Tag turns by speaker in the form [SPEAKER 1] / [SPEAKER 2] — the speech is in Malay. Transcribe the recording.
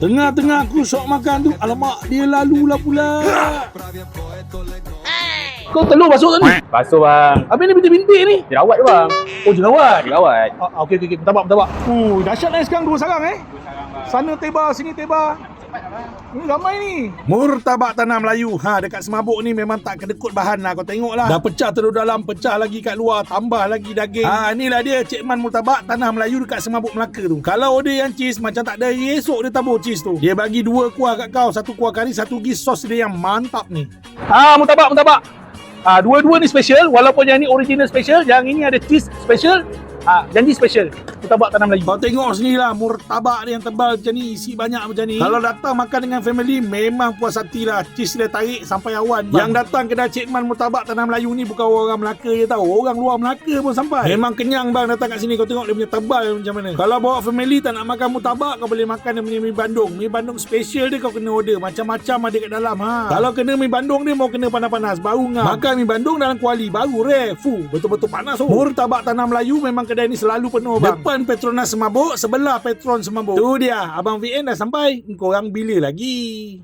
[SPEAKER 1] Tengah-tengah aku sok makan tu, alamak dia lalulah pula.
[SPEAKER 2] Kau telur basuh tak ni?
[SPEAKER 3] Basuh bang.
[SPEAKER 2] Habis ni bintik-bintik ni.
[SPEAKER 3] Jerawat tu bang.
[SPEAKER 2] Oh, jerawat.
[SPEAKER 3] Jerawat.
[SPEAKER 2] Okey. Bertabak. Dahsyat lah sekarang 2 sarang Sana teba, sini teba. Ni ramai ni.
[SPEAKER 1] Murtabak tanah Melayu. Dekat Semabuk ni memang tak kedekut bahan lah. Kau tengok lah. Dah pecah telur dalam, pecah lagi kat luar, tambah lagi daging. Inilah dia Cik Man Murtabak tanah Melayu dekat Semabuk Melaka tu. Kalau order yang cheese macam tak ada esok dia tabur cheese tu. Dia bagi 2 kuah kat kau, 1 kuah kari, 1 lagi sos dia yang mantap ni.
[SPEAKER 2] Murtabak. Dua-dua ni special. Walaupun yang ni original special, yang ini ada cheese special. Janji special. Murtabak tanah Melayu.
[SPEAKER 1] Kau tengok sini lah, murtabak dia yang tebal macam ni, isi banyak macam ni. Kalau datang makan dengan family, memang puas hati lah. Cheese dia tarik sampai awan bang. Yang datang kedai Cik Man Murtabak tanah Melayu ni bukan orang Melaka je tau, orang luar Melaka pun sampai. Memang kenyang bang datang kat sini. Kau tengok dia punya tebal macam mana. Kalau bawa family tak nak makan murtabak, kau boleh makan dia punya mi Bandung. Mi Bandung special dia kau kena order, macam-macam ada kat dalam. Kalau kena mi Bandung dia mau kena panas-panas, baru ngam. Makan mi Bandung dalam kuali, baru rare, betul-betul panas. Murtabak tanah Melayu memang kedai ni selalu penuh bang. Depan Petronas Semabuk, sebelah Petron Semabuk. Tu dia, Abang VN dah sampai. Korang bila lagi?